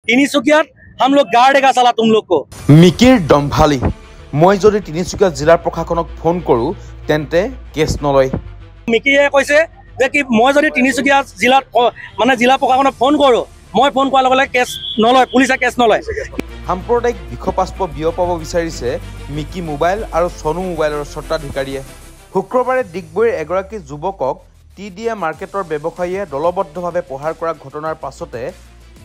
तिनिचुकियात हम लोग गाड़ देगा साला तुम लोग को। मिकिर दम्भाली मैं যদি তিনিচুকিয়া জিলাৰ প্ৰশাসনক ফোন কৰো তেন্তে কেছ নলয়। মিকিয়ে কৈছে যে কি মই যদি তিনিচুকিয়া জিলাত মানে জিলা প্ৰশাসনক ফোন কৰো মই ফোন কৰাৰ লগে লগে কেছ নলয়, পুলিচে কেছ নলয়। সাম্প্ৰদায়িক বিষপাস্প বিয়পাব বিচাৰিছে মিকি মোবাইল আৰু সনু মোবাইলৰ স্বত্বাধিকাৰীয়ে। শুক্ৰবাৰে ডিগবৈৰ এগৰাকী যুৱকক টিডিএ মাৰ্কেটৰ ব্যৱসায়ীয়ে দলবদ্ধভাৱে প্ৰহাৰ কৰা ঘটনাৰ পাছতে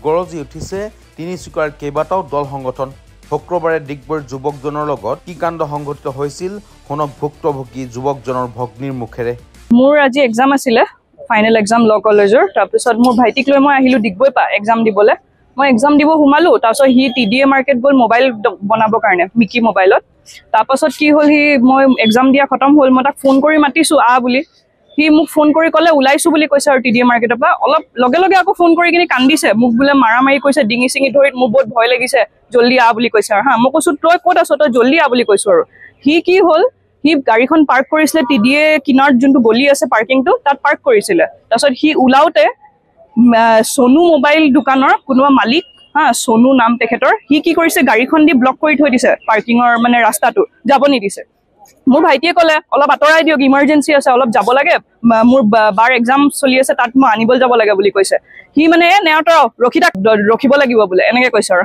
গৰজি উঠিছে তিনিচুকীয়াৰ কেইবাটাও দল সংগঠন। শুক্ৰবাৰে ডিগবৈৰ যুৱকজনৰ লগত কি কাণ্ড সংঘটিত হৈছিল শুনক ভুক্তভোগী যুৱকজনৰ ভগ্নীৰ মুখেৰে। মোৰ আজি এক্সাম আছিলে, ফাইনেল এক্সাম ল কলেজৰ। তাৰপিছত মোৰ ভাইটিক লৈ মই আহিলোঁ ডিগবৈ পা এক্সাম দিবলৈ। মই এক্সাম দিব সোমালোঁ, তাৰপিছত সি টিডিএ মাৰ্কেট গ'ল মোবাইল বনাবৰ কাৰণে মিকি মোবাইলত। তাৰপাছত কি হ'ল, মই এক্সাম দিয়া খতম হ'ল, মই তাক ফোন কৰি মাতিছোঁ বুলি। সি মোক ফোন কৰি ক'লে ওলাইছোঁ বুলি কৈছে আৰু টিডিএ মাৰ্কেটৰ পৰা। অলপ লগে লগে আকৌ ফোন কৰি কিনি কান্দিছে, মোক বোলে মাৰা মাৰি কৈছে, ডিঙি চিঙি ধৰি মোৰ বহুত ভয় লাগিছে, জল্দি বুলি কৈছে আৰু মই কৈছোঁ তই ক'ত আছ, তই জল্দি বুলি কৈছোঁ আৰু। সি কি হ'ল, সি গাড়ীখন পাৰ্ক কৰিছিলে টিডিএ কিনাৰত যোনটো গলি আছে পাৰ্কিংটো তাত পাৰ্ক কৰিছিলে। তাৰপিছত সি ওলাওতে সনু মোবাইল দোকানৰ কোনোবা মালিক সনু নাম তেখেতৰ, সি কি কৰিছে গাড়ীখন দি ব্লক কৰি থৈ দিছে পাৰ্কিঙৰ মানে ৰাস্তাটো, যাব নিদিছে। মোৰ ভাইটিয়ে ক'লে অলপ আঁতৰাই দিয়ক, ইমাৰ্জেঞ্চি আছে, অলপ যাব লাগে, মোৰ বাৰ এক্সাম চলি আছে, তাত মই আনিবলৈ যাব লাগে বুলি কৈছে। সি মানে নেওঁতৰ ৰখিব লাগিব বোলে এনেকে কৈছে আৰু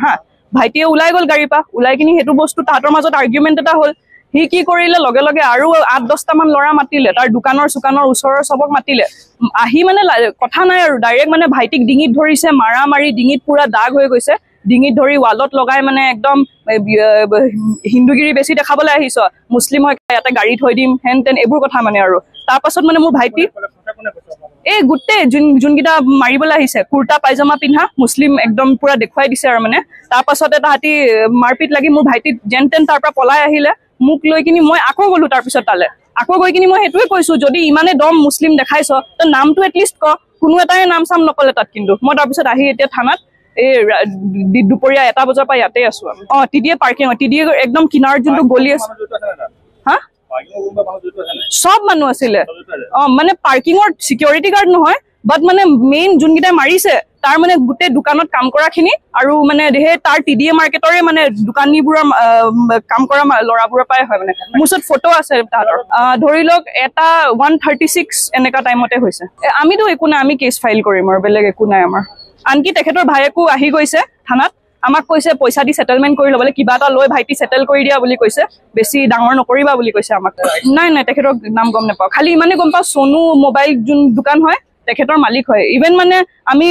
ভাইটিয়ে ওলাই গ'ল গাড়ীৰ পৰা। ওলাই কিনি সেইটো বস্তু তাহাঁতৰ মাজত আৰ্গুমেণ্ট এটা হ'ল। সি কি কৰিলে, লগে লগে আৰু 8-10টামান ল'ৰা মাতিলে, তাৰ দোকানৰ ওচৰৰ চবক মাতিলে। আহি মানে কথা নাই আৰু ডাইৰেক্ট মানে ভাইটিক ডিঙিত ধৰিছে, মাৰা মাৰি, ডিঙিত পুৰা দাগ হৈ গৈছে, ডিঙিত ধৰি ৱালত লগাই মানে একদম হিন্দুগিৰি বেছি দেখাবলৈ আহিছ, মুছলিম হয় ইয়াতে গাড়ী থৈ দিম, হেন তেন এইবোৰ কথা মানে আৰু। তাৰপাছত মানে মোৰ ভাইটি এই গোটেই যোনকেইটা মাৰিবলৈ আহিছে কুৰ্তা পাইজামা পিন্ধা মুছলিম একদম পুৰা দেখুৱাই দিছে আৰু মানে। তাৰপাছতে তাহাঁতি মাৰপিট লাগি মোৰ ভাইটিক যেন তেন তাৰ পৰা পলাই আহিলে। মোক লৈ কিনি মই আকৌ গ'লো, তাৰপিছত তালে আকৌ গৈ কিনি মই সেইটোৱে কৈছোঁ, যদি ইমানে দম মুছলিম দেখাইছ তো নামটো এটলিষ্ট ক। কোনো এটাই নাম চাম নকলে তাত। কিন্তু মই তাৰপিছত আহি এতিয়া থানাত এই দুপৰীয়া 1টা বজাৰ পৰা ইয়াতে আছো। টিডিএ পাৰ্কিং, টিডিএ একদম কিনাৰত যোনটো গলি আছে সব মানুহ আছিলে। মানে পাৰ্কিঙৰ চিকিউৰিটি গাৰ্ড নহয়, বাট মানে মেইন যোনকেইটাই মাৰিছে তাৰ মানে গোটেই দোকানত কাম কৰাখিনি আৰু মানে সেই তাৰ টিডিএ মাৰ্কেটৰে মানে দোকানীবোৰৰ কাম কৰা ল'ৰাবোৰৰ পৰাই হয় মানে। মোৰ ওচৰত ফটো আছে তাহাঁতৰ। ধৰি লওক এটা 1:36 এনেকা টাইমতে হৈছে। আমিতো একো নাই, আমি কেছ ফাইল কৰিম আৰু বেলেগ একো নাই আমাৰ। আনকি তেখেতৰ ভায়েকো আহি গৈছে থানাত, আমাক কৈছে পইচা দি সেটেলমেণ্ট কৰি ল'বলৈ, কিবা এটা লৈ ভাইটি সেটেল কৰি দিয়া বুলি কৈছে, বেছি ডাঙৰ নকৰিবা বুলি কৈছে আমাক। নাই তেখেতৰ নাম গম নাপাওঁ, খালি ইমানে গম পাওঁ সনু মোবাইল যোন দোকান হয় তেখেতৰ মালিক হয়। ইভেন মানে আমি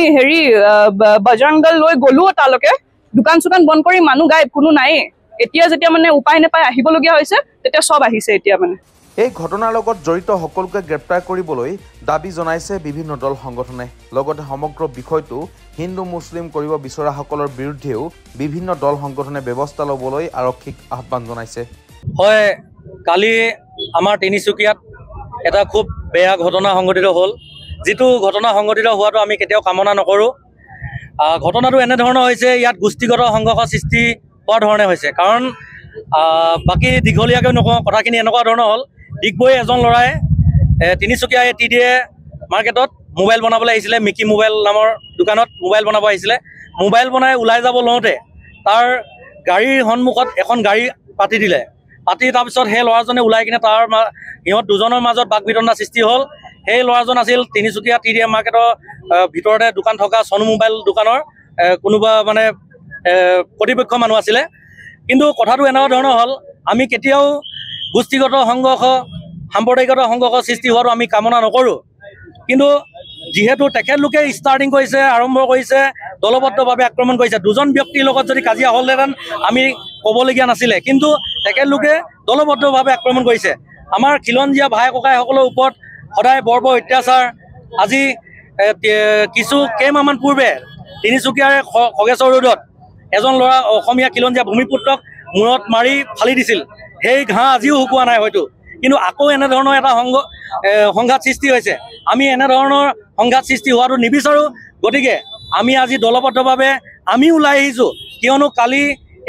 বজৰং দল লৈ গ'লো তালৈকে, দোকান চোকান বন্ধ কৰি, মানুহ গায়ব, কোনো নায়েই। এতিয়া যেতিয়া মানে উপায় নাপায় আহিবলগীয়া হৈছে তেতিয়া চব আহিছে এতিয়া মানে। এই ঘটনাৰ লগত জড়িত সকলোকে গ্ৰেপ্তাৰ কৰিবলৈ দাবী জনাইছে বিভিন্ন দল সংগঠনে। লগতে সমগ্ৰ বিষয়টো হিন্দু মুছলিম কৰিব বিচৰাসকলৰ বিৰুদ্ধেও বিভিন্ন দল সংগঠনে ব্যৱস্থা ল'বলৈ আৰক্ষীক আহ্বান জনাইছে। হয়, কালি আমাৰ তিনিচুকীয়াত এটা খুব বেয়া ঘটনা সংঘটিত হ'ল। যিটো ঘটনা সংঘটিত হোৱাটো আমি কেতিয়াও কামনা নকৰোঁ। ঘটনাটো এনেধৰণৰ হৈছে, ইয়াত গোষ্ঠীগত সংঘৰ্ষ সৃষ্টি হোৱাৰ ধৰণে হৈছে। কাৰণ বাকী দীঘলীয়াকৈ নকওঁ, কথাখিনি এনেকুৱা ধৰণৰ হ'ল, ডিগবৈ এজন ল'ৰাই তিনিচুকীয়া টিডিএ মাৰ্কেটত মোবাইল বনাবলৈ আহিছিলে, মিকি মোবাইল নামৰ দোকানত মোবাইল বনাব আহিছিলে। মোবাইল বনাই ওলাই যাব লওঁতে তাৰ গাড়ীৰ সন্মুখত এখন গাড়ী পাতি দিলে। পাতি তাৰপিছত সেই ল'ৰাজনে ওলাই কিনে সিহঁত দুজনৰ মাজত বাক বিতণ্ডা সৃষ্টি হ'ল। সেই ল'ৰাজন আছিল তিনিচুকীয়া টিডিএ মাৰ্কেটৰ ভিতৰতে দোকান থকা সনু মোবাইল দোকানৰ কোনোবা মানে কৰ্তৃপক্ষ মানুহ আছিলে। কিন্তু কথাটো এনেকুৱা ধৰণৰ হ'ল, আমি কেতিয়াও গোষ্ঠীগত সংঘৰ্ষ, সাম্প্ৰদায়িকতা সংঘৰ্ষ সৃষ্টি হোৱাটো আমি কামনা নকৰোঁ। কিন্তু যিহেতু তেখেতলোকে ষ্টাৰ্টিং কৰিছে, আৰম্ভ কৰিছে, দলবদ্ধভাৱে আক্ৰমণ কৰিছে। দুজন ব্যক্তিৰ লগত যদি কাজিয়া হ'লহেঁতেন আমি ক'বলগীয়া নাছিলে, কিন্তু তেখেতলোকে দলবদ্ধভাৱে আক্ৰমণ কৰিছে। আমাৰ খিলঞ্জীয়া ভাই ককাইসকলৰ ওপৰত সদায় বৰ অত্যাচাৰ। আজি কেইমাহমান পূৰ্বে তিনিচুকীয়াৰ খগেশ্বৰ ৰোডত এজন ল'ৰা অসমীয়া খিলঞ্জীয়া ভূমিপুত্ৰক মূৰত মাৰি ফালি দিছিল। সেই ঘাঁহ আজিও শুকোৱা নাই হয়তো, কিন্তু আকৌ এনেধৰণৰ এটা সংঘাত সৃষ্টি হৈছে। আমি এনেধৰণৰ সংঘাত সৃষ্টি হোৱাটো নিবিচাৰোঁ। গতিকে আমি আজি দলবদ্ধভাৱে আমি ওলাই আহিছোঁ, কিয়নো কালি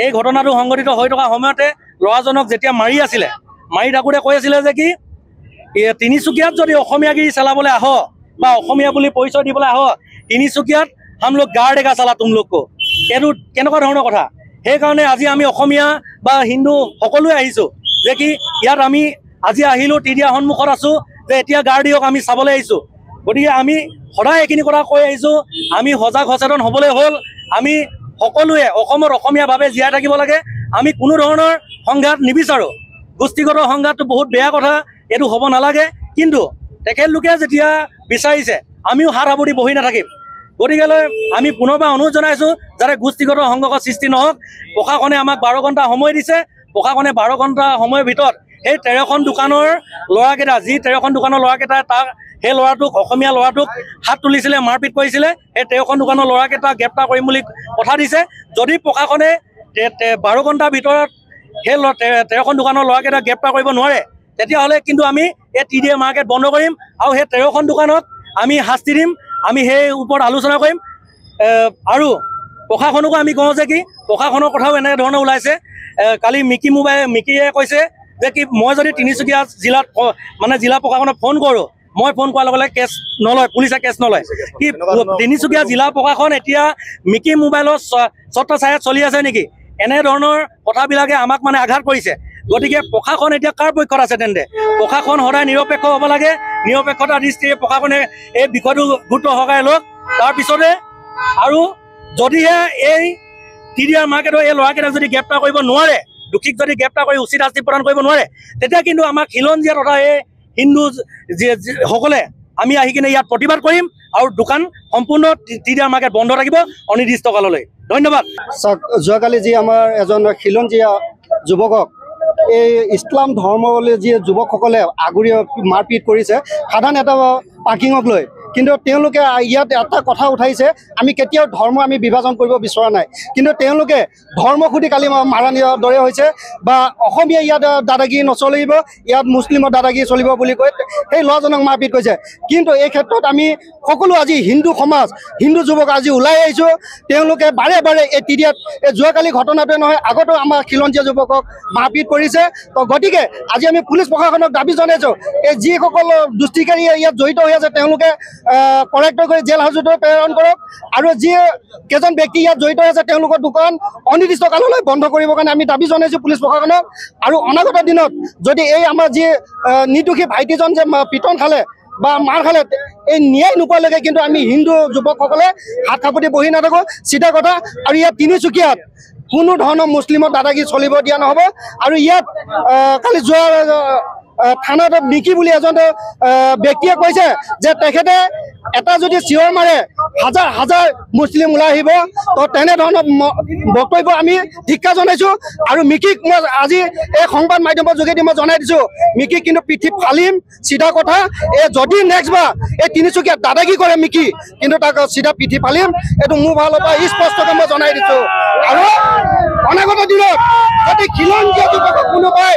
এই ঘটনাটো সংঘটিত হৈ থকা সময়তে ল'ৰাজনক যেতিয়া মাৰি থাকোঁতে কৈ আছিলে যে কি তিনিচুকীয়াত যদি অসমীয়াগিৰি চলাবলৈ আহ বা অসমীয়া বুলি পৰিচয় দিবলৈ আহ, তিনিচুকীয়াত हम लोग गाड़ देगा साला तुम लोग को। এইটো কেনেকুৱা ধৰণৰ কথা। সেইকাৰণে আজি আমি অসমীয়া বা হিন্দু সকলোৱে আহিছোঁ যে কি ইয়াত আমি আজি আহিলোঁ টিডিআৰ সন্মুখত আছোঁ যে এতিয়া গাৰ দিয়ক আমি চাবলৈ আহিছোঁ। গতিকে আমি সদায় এইখিনি কথা কৈ আহিছোঁ, আমি সজাগ সচেতন হ'বলৈ হ'ল। আমি সকলোৱে অসমত অসমীয়াভাৱে জীয়াই থাকিব লাগে। আমি কোনো ধৰণৰ সংঘাত নিবিচাৰোঁ। গোষ্ঠীগত সংঘাতটো বহুত বেয়া কথা, এইটো হ'ব নালাগে। কিন্তু তেখেতলোকে যেতিয়া বিচাৰিছে আমিও হাত সাৱটি বহি নাথাকিম। গতিকেলৈ আমি পুনৰবাৰ অনুৰোধ জনাইছোঁ যাতে গোষ্ঠীগত সংঘৰ্ষৰ সৃষ্টি নহওক। প্ৰশাসনে আমাক 12 ঘণ্টা সময় দিছে। প্ৰশাসনে 12 ঘণ্টা সময়ৰ ভিতৰত সেই 13খন দোকানৰ ল'ৰাকেইটা, যি 13খন দোকানৰ ল'ৰাকেইটাই সেই ল'ৰাটোক, অসমীয়া ল'ৰাটোক হাত তুলিছিলে, মাৰপিট কৰিছিলে, সেই 13খন দোকানৰ ল'ৰাকেইটাক গ্ৰেপ্তাৰ কৰিম বুলি কথা দিছে। যদি প্ৰশাসনে 12 ঘণ্টাৰ ভিতৰত সেই 13খন দোকানৰ ল'ৰাকেইটাক গ্ৰেপ্তাৰ কৰিব নোৱাৰে, তেতিয়াহ'লে কিন্তু আমি এই টিডিএ মাৰ্কেট বন্ধ কৰিম আৰু সেই 13খন দোকানক আমি শাস্তি দিম। আমি সেই ওপৰত আলোচনা কৰিম। আৰু প্ৰশাসনকো আমি কওঁ যে কি প্ৰশাসনৰ কথাও এনেধৰণে ওলাইছে। কালি মিকিয়ে কৈছে যে কি মই যদি তিনিচুকীয়া জিলাত মানে জিলা প্ৰশাসনক ফোন কৰোঁ, মই ফোন কৰাৰ লগে লগে কেছ নলয়, পুলিচে কেছ নলয়। কি তিনিচুকীয়া জিলা প্ৰশাসন এতিয়া মিকি মোবাইলৰ ছত্ৰছায়াত চলি আছে নেকি? এনেধৰণৰ কথাবিলাকে আমাক মানে আঘাত কৰিছে। গতিকে প্ৰশাসন এতিয়া কাৰ পক্ষত আছে তেন্তে? প্ৰশাসন সদায় নিৰপেক্ষ হ'ব লাগে। নিৰপেক্ষতা দৃষ্টিৰে প্ৰশাসনে এই বিষয়টো গুৰুত্ব সহকাৰে লওক। তাৰপিছতে আৰু যদিহে এই টিডিআৰ মাৰ্কেটৰ এই ল'ৰাকেইটাক যদি গ্ৰেপ্তাৰ কৰিব নোৱাৰে, দোষীক যদি গ্ৰেপ্তাৰ কৰি উচিত শাস্তি প্ৰদান কৰিব নোৱাৰে, তেতিয়া কিন্তু আমাক খিলঞ্জীয়া তথা এই হিন্দু সকলে আমি আহি কিনে ইয়াত প্ৰতিবাদ কৰিম আৰু দোকান সম্পূৰ্ণ টিডিআৰ মাৰ্কেট বন্ধ থাকিব অনিৰ্দিষ্ট কাললৈ। ধন্যবাদ। যোৱাকালি যি আমাৰ এজন খিলঞ্জীয়া যুৱকক এই ইছলাম ধৰ্মলৈ যি যুৱকসকলে আগুৰি মাৰপিট কৰিছে সাধাৰণ এটা পাৰ্কিঙক লৈ, কিন্তু তেওঁলোকে ইয়াত এটা কথা উঠাইছে, আমি কেতিয়াও ধৰ্ম আমি বিভাজন কৰিব বিচৰা নাই, কিন্তু তেওঁলোকে ধৰ্ম সুধি কালি মাৰা দৰে হৈছে বা অসমীয়া ইয়াত দাদাগিৰি নচলিব, ইয়াত মুছলিমৰ দাদাগিৰি চলিব বুলি কৈ সেই ল'ৰাজনক মাৰপিট কৰিছে। কিন্তু এই ক্ষেত্ৰত আমি সকলো আজি হিন্দু সমাজ, হিন্দু যুৱক আজি ওলাই আহিছোঁ। তেওঁলোকে বাৰে বাৰে এই টিডিআৰ যোৱাকালি ঘটনাটোৱে নহয়, আগতো আমাৰ খিলঞ্জীয়া যুৱকক মাৰপিট কৰিছে। তো গতিকে আজি আমি পুলিচ প্ৰশাসনক দাবী জনাইছোঁ, এই যিসকল দুষ্টিকাৰী ইয়াত জড়িত হৈ আছে তেওঁলোকে কৰেক্ট কৰি জেল হাজতলৈ প্ৰেৰণ কৰক, আৰু যি কেইজন ব্যক্তি ইয়াত জড়িত হৈ আছে তেওঁলোকৰ দোকান অনিৰ্দিষ্ট কাললৈ বন্ধ কৰিবৰ কাৰণে আমি দাবী জনাইছোঁ পুলিচ প্ৰশাসনক। আৰু অনাগত দিনত যদি এই আমাৰ যি নিৰ্দোষী ভাইটিজন যে পিটন খালে বা মাৰ খালে, এই ন্যায় নোপোৱালৈকে কিন্তু আমি হিন্দু যুৱকসকলে হাত সাৱটি বহি নাথাকোঁ, চিধা কথা। আৰু ইয়াত তিনিচুকীয়াত কোনো ধৰণৰ মুছলিমৰ দাদাগিৰি চলিব দিয়া নহ'ব। আৰু ইয়াত কালি যোৱা থানাত মিকি বুলি এজন ব্যক্তিয়ে কৈছে যে তেখেতে এটা যদি চিঞৰ মাৰে হাজাৰ হাজাৰ মুছলিম ওলাই আহিব। তো তেনেধৰণৰ বক্তব্য আমি ধিক্কাৰ জনাইছোঁ। আৰু মিকিক মই আজি এই সংবাদ মাধ্যমৰ যোগেদি মই জনাই দিছোঁ, মিকিক কিন্তু পিঠি ফালিম, চিধা কথা। যদি নেক্সট বাৰ এই তিনিচুকীয়াত দাদাগিৰি কৰে মিকি, কিন্তু তাক চিধা পিঠি ফালিম, এইটো মোৰ ফালৰ পৰা স্পষ্টকৈ মই জনাই দিছোঁ। আৰু অনাগত দিনত যদি খিলঞ্জীয়া যুৱকক কোনোবাই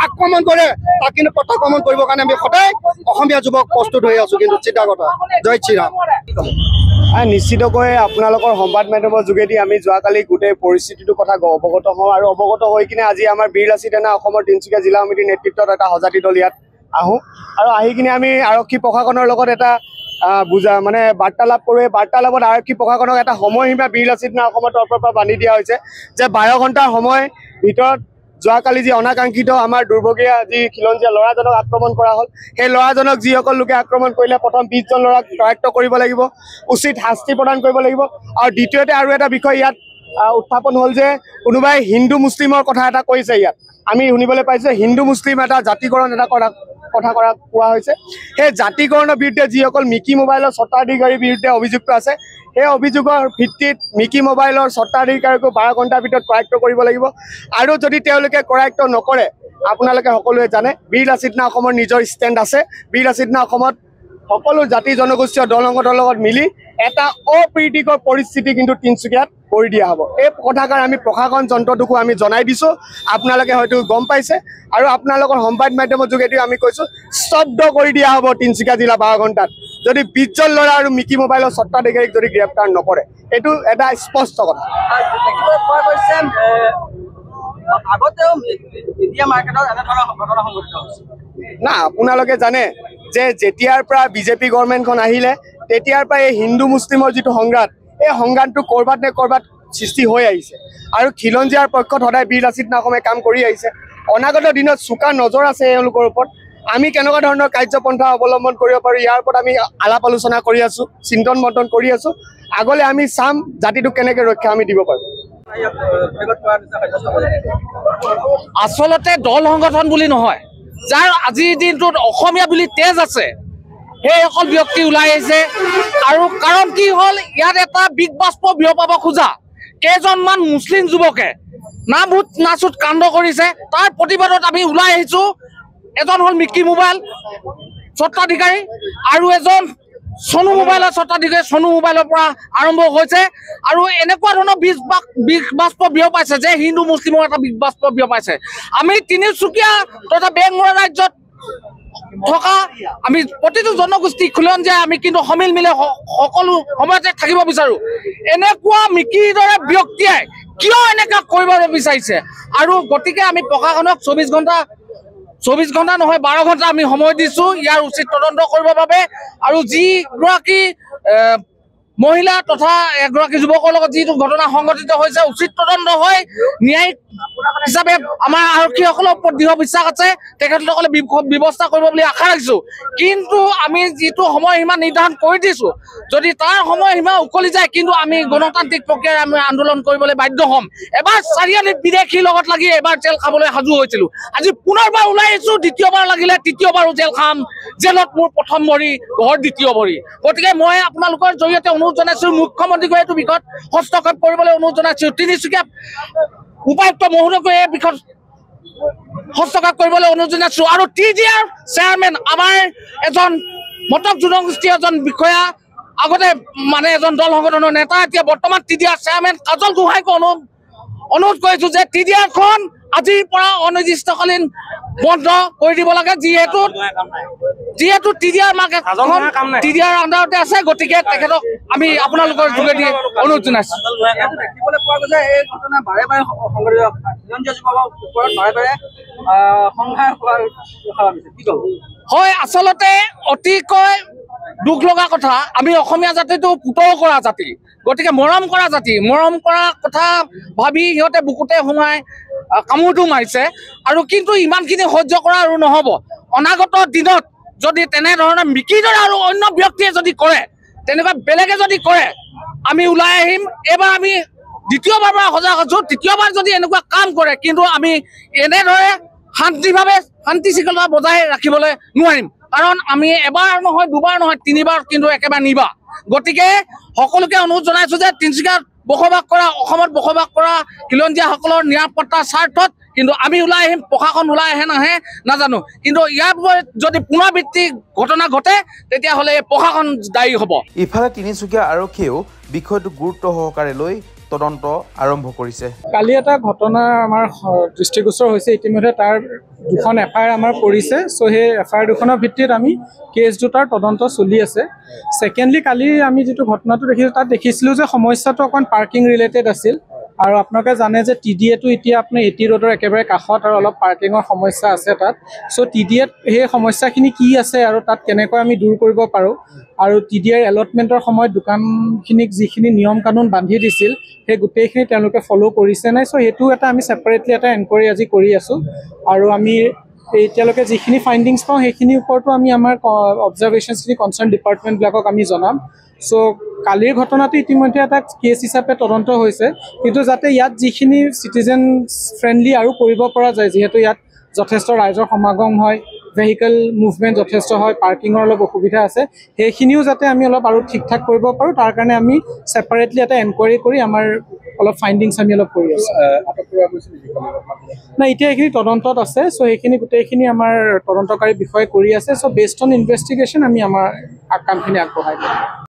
আক্ৰমণ কৰে, তাক কিন্তু প্ৰত্যাক্ৰমণ কৰিবৰ কাৰণে আমি সদায় অসমীয়া যুৱক প্ৰস্তুত হৈ আছোঁ। কিন্তু চিন্তা কথা, জয় শ্ৰীৰাম। নিশ্চিতকৈ আপোনালোকৰ সংবাদ মাধ্যমৰ যোগেদি আমি যোৱাকালি গোটেই পৰিস্থিতিটোৰ কথা অৱগত হওঁ, আৰু অৱগত হৈ কিনে আজি আমাৰ বীৰ লাচিত সেনা অসমৰ তিনিচুকীয়া জিলা সমিতিৰ নেতৃত্বত এটা সজাতি দল ইয়াত আহোঁ, আৰু আহি কিনে আমি আৰক্ষী প্ৰশাসনৰ লগত এটা বাৰ্তালাপ কৰোঁ। এই বাৰ্তালাপত আৰক্ষী প্ৰশাসনক এটা সময়সীমা বীৰ লাচিত সেনা অসমৰ তৰফৰ পৰা বান্ধি দিয়া হৈছে যে 12 ঘণ্টাৰ সময় ভিতৰত যোৱাকালি যি অনাকাংক্ষিত আমাৰ দুৰ্ভগীয়া যি খিলঞ্জীয়া ল'ৰাজনক আক্ৰমণ কৰা হ'ল, সেই ল'ৰাজনক যিসকল লোকে আক্ৰমণ কৰিলে প্ৰথম 20 জন ল'ৰাক কৰায়ত্ব কৰিব লাগিব, উচিত শাস্তি প্ৰদান কৰিব লাগিব। আৰু দ্বিতীয়তে আৰু এটা বিষয় ইয়াত উত্থাপন হ'ল যে কোনোবাই হিন্দু মুছলিমৰ কথা এটা কৈছে। ইয়াত আমি শুনিবলৈ পাইছোঁ হিন্দু মুছলিম এটা জাতিকৰণ এটা কথা কোৱা হৈছে। সেই জাতিকৰণৰ বিৰুদ্ধে যিসকল মিকি মোবাইলৰ স্বত্বাধিকাৰীৰ বিৰুদ্ধে অভিযুক্ত আছে, সেই অভিযোগৰ ভিত্তিত মিকি মোবাইলৰ স্বত্বাধিকাৰীকো 12 ঘণ্টাৰ ভিতৰত কৰায়ত্ব কৰিব লাগিব। আৰু যদি তেওঁলোকে কৰায়ত্ব নকৰে, আপোনালোকে সকলোৱে জানে বীৰ লাচিত সেনা অসমৰ নিজৰ ষ্টেণ্ড আছে। বীৰ লাচিত সেনা অসমত সকলো জাতি জনগোষ্ঠীয় দল সংগঠনৰ লগত মিলি এটা অপ্ৰীতিকৰ পৰিস্থিতি কিন্তু তিনিচুকীয়াত কৰি দিয়া হ'ব। এই কথাষাৰ আমি প্ৰশাসন যন্ত্ৰটোকো আমি জনাই দিছোঁ, আপোনালোকে হয়তো গম পাইছে। আৰু আপোনালোকৰ সংবাদ মাধ্যমৰ যোগেদি আমি কৈছোঁ, স্তব্ধ কৰি দিয়া হ'ব তিনিচুকীয়া জিলা 12 ঘণ্টাত, যদি 20 জন ল'ৰা আৰু মিকি মোবাইলৰ স্বত্বাধিকাৰীক যদি গ্ৰেপ্তাৰ নকৰে। এইটো এটা স্পষ্ট কথা। না, আপোনালোকে জানে যে যেতিয়াৰ পৰা বিজেপি গভৰ্ণমেণ্টখন আহিলে তেতিয়াৰ পৰা এই হিন্দু মুছলিমৰ যিটো সংঘাত, এই সংঘাতটো ক'ৰবাত নে ক'ৰবাত সৃষ্টি হৈ আহিছে আৰু খিলঞ্জীয়াৰ পক্ষত সদায় বীৰ লাচিত নাহমে কাম কৰি আহিছে অনাগত দিনত চোকা নজৰ আছে এওঁলোকৰ ওপৰত আমি কেনেকুৱা ধৰণৰ কাৰ্যপন্থা অৱলম্বন কৰিব পাৰোঁ ইয়াৰ ওপৰত আমি আলাপ আলোচনা কৰি আছোঁ চিন্তন মন্থন কৰি আছোঁ আগলৈ আমি চাম জাতিটোক কেনেকৈ ৰক্ষা আমি দিব পাৰোঁ আচলতে দল সংগঠন বুলি নহয় যাৰ আজিৰ দিনটোত অসমীয়া বুলি তেজ আছে সেইসকল ব্যক্তি ওলাই আহিছে আৰু কাৰণ কি হ'ল ইয়াত এটা বিগ বাষ্প বিয়পাব খোজা কেইজনমান মুছলিম যুৱকে নামুত নাচুত কাণ্ড কৰিছে তাৰ প্ৰতিবাদত আমি ওলাই আহিছোঁ এজন হ'ল মিকি মোবাইল স্বত্বাধিকাৰী আৰু এজন সোনু মোবাইলৰ স্বত্বাধিকাৰী সোনু মোবাইলৰ পৰা আৰম্ভ হৈছে আৰু এনেকুৱা ধৰণৰ বিগ বাষ্প বিয়পাইছে যে হিন্দু মুছলিমৰ এটা বিগ বাষ্প বিয়পাইছে আমি তিনিচুকীয়া তথা বেংগলৰ ৰাজ্যত থকা আমি প্ৰতিটো জনগোষ্ঠী খিলঞ্জীয়া আমি কিন্তু সমিল মিলে সকলো সময়তে থাকিব বিচাৰোঁ এনেকুৱা মিকিৰ দৰে ব্যক্তিয়ে কিয় এনেকুৱা কৰিব বিচাৰিছে আৰু গতিকে আমি প্ৰশাসনক 24 ঘণ্টা নহয় 12 ঘণ্টা আমি সময় দিছোঁ ইয়াৰ উচিত তদন্ত কৰিবৰ বাবে আৰু যিগৰাকী মহিলা তথা এগৰাকী যুৱকৰ লগত যিটো ঘটনা সংঘটিত হৈছে উচিত তদন্ত হৈ ন্যায়িক হিচাপে আমাৰ আৰক্ষীসকলৰ ওপৰত দৃঢ় বিশ্বাস আছে তেখেতসকলে ব্যৱস্থা কৰিব বুলি আশা ৰাখিছোঁ কিন্তু আমি যিটো সময়সীমা নিৰ্ধাৰণ কৰি দিছোঁ যদি তাৰ সময়সীমা উকলি যায় কিন্তু আমি গণতান্ত্ৰিক প্ৰক্ৰিয়াৰে আমি আন্দোলন কৰিবলৈ বাধ্য হ'ম এবাৰ চাৰিআলিত বিদেশীৰ লগত লাগি এবাৰ জেল খাবলৈ সাজু হৈছিলোঁ আজি পুনৰবাৰ ওলাই আহিছোঁ দ্বিতীয়বাৰ লাগিলে তৃতীয়বাৰো জেল খাম জেলত মোৰ প্ৰথম ভৰি ঘৰ দ্বিতীয় ভৰি গতিকে মই আপোনালোকৰ জৰিয়তে অনুৰোধ জনাইছোঁ মুখ্যমন্ত্ৰীক এইটো বিষয়ত হস্তক্ষেপ কৰিবলৈ অনুৰোধ জনাইছোঁ তিনিচুকীয়া উপায়ুক্ত মহোদয়ক এই বিষয়ত হস্তক্ষেপ কৰিবলৈ অনুৰোধ জনাইছোঁ আৰু TDR চেয়াৰমেন আমাৰ এজন মটক জনগোষ্ঠীৰ এজন বিষয়া আগতে মানে এজন দল সংগঠনৰ নেতা এতিয়া বৰ্তমান TDR চেয়াৰমেন কাজল গোহাঁইক অনুৰোধ কৰিছোঁ যে TDRখন আজিৰ পৰা অনিৰ্দিষ্টকালীন বন্ধ কৰি দিব লাগে যিহেতু TDR মাৰ্কেট TDR আণ্ডাৰতে আছে গতিকে তেখেতক আমি আপোনালোকৰ যোগেদি অনুৰোধ জনাইছোঁ হয় আচলতে অতিকৈ দুখ লগা কথা আমি অসমীয়া জাতিটো পুতৌ কৰা জাতি গতিকে মৰম কৰা জাতি মৰম কৰা কথা ভাবি সিহঁতে বুকুতে সোমাই কামোৰটো মাৰিছে আৰু কিন্তু ইমানখিনি সহ্য কৰা আৰু নহ'ব অনাগত দিনত যদি তেনেধৰণে মিকিৰ দৰে আৰু অন্য ব্যক্তিয়ে যদি কৰে তেনেকুৱা বেলেগে যদি কৰে আমি ওলাই আহিম এইবাৰ আমি দ্বিতীয়বাৰ পৰা সজাগ হৈছোঁ তৃতীয়বাৰ যদি এনেকুৱা কাম কৰে কিন্তু আমি এনেদৰে শান্তিভাৱে শান্তি শৃংখলা বজাই ৰাখিবলৈ নোৱাৰিম কাৰণ আমি এবাৰ নহয় দুবাৰ নহয় তিনিবাৰ কিন্তু একেবাৰে নিবা গতিকে সকলোকে অনুৰোধ জনাইছোঁ যে তিনিচুকীয়াত বসবাস কৰা অসমত বসবাস কৰা খিলঞ্জীয়াসকলৰ নিৰাপত্তাৰ স্বাৰ্থত কিন্তু আমি ওলাই আহিম প্ৰশাসন ওলাই আহে নাহে নাজানো কিন্তু ইয়াৰ যদি পুনৰাবৃত্তি ঘটনা ঘটে তেতিয়াহ'লে প্ৰশাসন দায়ী হ'ব ইফালে তিনিচুকীয়া আৰক্ষীয়েও বিষয়টো গুৰুত্ব সহকাৰে লৈ তদন্ত আৰম্ভ কৰিছে কালি এটা ঘটনা আমাৰ দৃষ্টিগোচৰ হৈছে ইতিমধ্যে তাৰ দুখন FIR আমাৰ পৰিছে চ' সেই FIR দুখনৰ ভিত্তিত আমি কেছ দুটাৰ তদন্ত চলি আছে ছেকেণ্ডলি কালি আমি যিটো ঘটনাটো দেখিছোঁ তাত দেখিছিলোঁ যে সমস্যাটো অকণ পাৰ্কিং ৰিলেটেড আছিল আৰু আপোনালোকে জানে যে TDAটো এতিয়া আপোনাৰ AT ৰোডৰ একেবাৰে কাষত আৰু অলপ পাৰ্কিঙৰ সমস্যা আছে তাত চ' TDAত সেই সমস্যাখিনি কি আছে আৰু তাত কেনেকৈ আমি দূৰ কৰিব পাৰোঁ আৰু TDAৰ এলটমেণ্টৰ সময়ত দোকানখিনিক যিখিনি নিয়ম কানুন বান্ধি দিছিল সেই গোটেইখিনি তেওঁলোকে ফ'ল' কৰিছে নাই চ' সেইটো এটা আমি ছেপাৰেটলি এটা এনকুৱাৰী আজি কৰি আছোঁ আৰু আমি এতিয়ালৈকে যিখিনি ফাইণ্ডিংছ পাওঁ সেইখিনিৰ ওপৰতো আমি আমাৰ অবজাৰভেশ্যনছখিনি কনচাৰ্ণ ডিপাৰ্টমেণ্টবিলাকক আমি জনাম চ' কালিৰ ঘটনাটো ইতিমধ্যে এটা কেছ হিচাপে তদন্ত হৈছে কিন্তু যাতে ইয়াত যিখিনি চিটিজেন ফ্ৰেণ্ডলি আৰু কৰিব পৰা যায় যিহেতু ইয়াত যথেষ্ট ৰাইজৰ সমাগম হয় ভেহিকেল মুভমেণ্ট যথেষ্ট হয় পাৰ্কিঙৰ অলপ অসুবিধা আছে সেইখিনিও যাতে আমি অলপ আৰু ঠিক ঠাক কৰিব পাৰোঁ তাৰ কাৰণে আমি ছেপাৰেটলি এটা এনকুৱাৰী কৰি আমাৰ অলপ ফাইণ্ডিংছ আমি অলপ কৰি আছোঁ নাই এতিয়া এইখিনি তদন্তত আছে চ' সেইখিনি গোটেইখিনি আমাৰ তদন্তকাৰী বিষয়ে কৰি আছে চ' বেছড অন ইনভেষ্টিগেশ্যন আমি আমাৰ কামখিনি আগবঢ়াই দিম